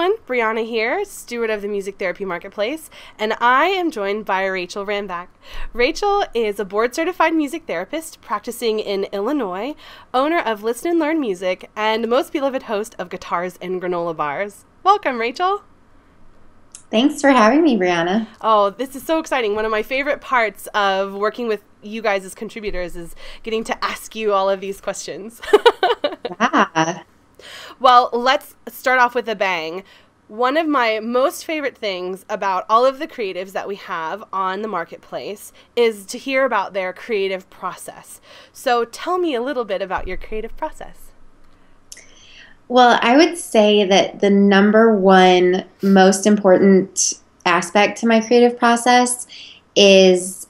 everyone, Brianna here, steward of the Music Therapy Marketplace, and I am joined by Rachel Rambach. Rachel is a board-certified music therapist practicing in Illinois, owner of Listen and Learn Music, and most beloved host of Guitars and Granola Bars. Welcome, Rachel. Thanks for having me, Brianna. Oh, this is so exciting. One of my favorite parts of working with you guys as contributors is getting to ask you all of these questions. Yeah. Well, let's start off with a bang. One of my most favorite things about all of the creatives that we have on the marketplace is to hear about their creative process. So tell me a little bit about your creative process. Well, I would say that the number one most important aspect to my creative process is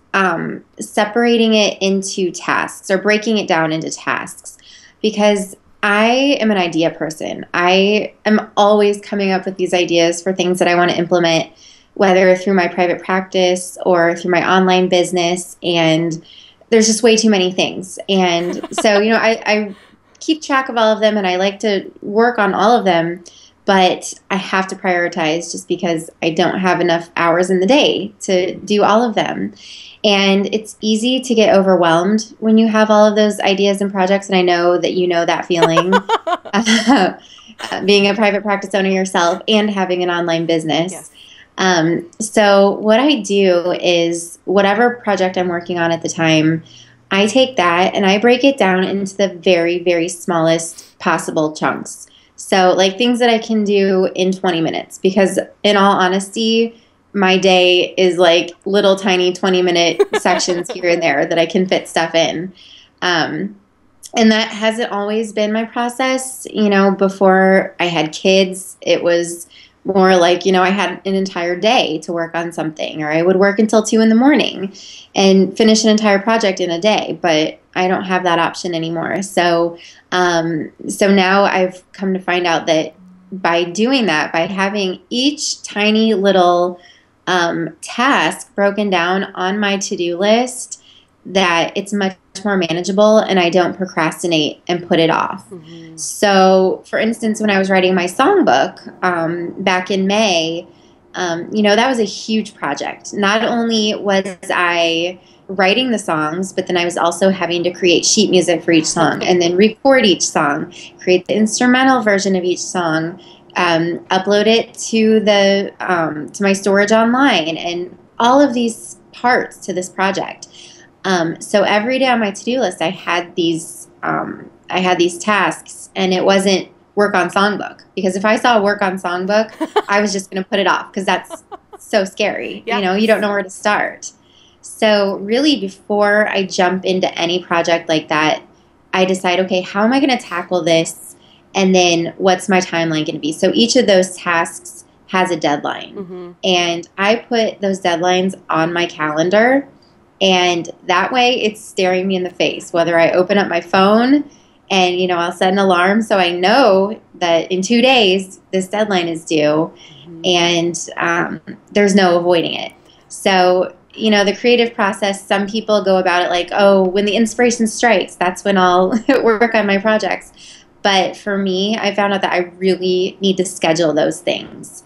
separating it into tasks or breaking it down into tasks, because I am an idea person. I am always coming up with these ideas for things that I want to implement, whether through my private practice or through my online business. And there's just way too many things. And so, I keep track of all of them and I like to work on all of them, but I have to prioritize just because I don't have enough hours in the day to do all of them. And it's easy to get overwhelmed when you have all of those ideas and projects. And I know that you know that feeling, being a private practice owner yourself and having an online business. Yes. So what I do is whatever project I'm working on at the time, I take that and I break it down into the very, very smallest possible chunks. So like things that I can do in 20 minutes, because in all honesty, my day is like little tiny 20-minute sections here and there that I can fit stuff in. And that hasn't always been my process. Before I had kids, it was more like, I had an entire day to work on something, or I would work until 2 a.m. and finish an entire project in a day, but I don't have that option anymore. So now I've come to find out that by doing that, by having each tiny little task broken down on my to-do list, that it's much more manageable and I don't procrastinate and put it off. Mm-hmm. So, for instance, when I was writing my songbook back in May, that was a huge project. Not only was I writing the songs, but then I was also having to create sheet music for each song and then record each song, create the instrumental version of each song, upload it to my storage online, and all of these parts to this project. So every day on my to-do list, I had these tasks, and it wasn't work on songbook, because if I saw work on songbook, I was just going to put it off, because that's so scary. Yeah. You don't know where to start. So really, before I jump into any project like that, I decide, okay, how am I going to tackle this? And then what's my timeline going to be? So each of those tasks has a deadline. Mm-hmm. And I put those deadlines on my calendar. And that way it's staring me in the face, whether I open up my phone and, I'll set an alarm so I know that in 2 days this deadline is due. Mm-hmm. And there's no avoiding it. So, the creative process, some people go about it like, oh, when the inspiration strikes, that's when I'll work on my projects. But for me, I found out that I really need to schedule those things.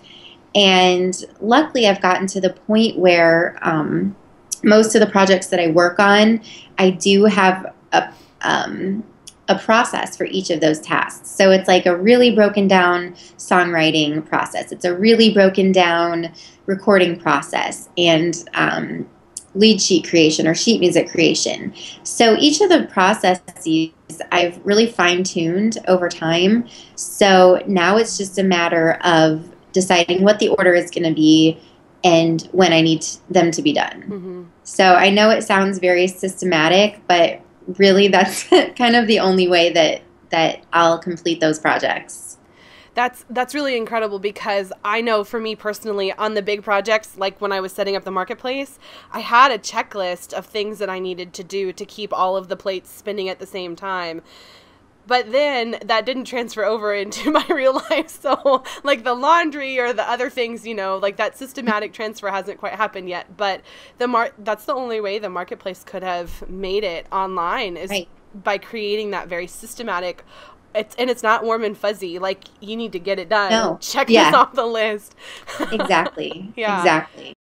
And luckily, I've gotten to the point where most of the projects that I work on, I do have a process for each of those tasks. So it's like a really broken down songwriting process. It's a really broken down recording process, and lead sheet creation or sheet music creation. So each of the processes I've really fine-tuned over time. So now it's just a matter of deciding what the order is going to be and when I need them to be done. Mm-hmm. So I know it sounds very systematic, but really that's kind of the only way that I'll complete those projects. That's really incredible, because I know for me personally, on the big projects, like when I was setting up the marketplace, I had a checklist of things that I needed to do to keep all of the plates spinning at the same time. But then that didn't transfer over into my real life. So like the laundry or the other things, like that systematic transfer hasn't quite happened yet. But that's the only way the marketplace could have made it online is right. by creating that very systematic, it's not warm and fuzzy. Like, you need to get it done. No. Check Yeah. this off the list. Exactly. Yeah. Exactly.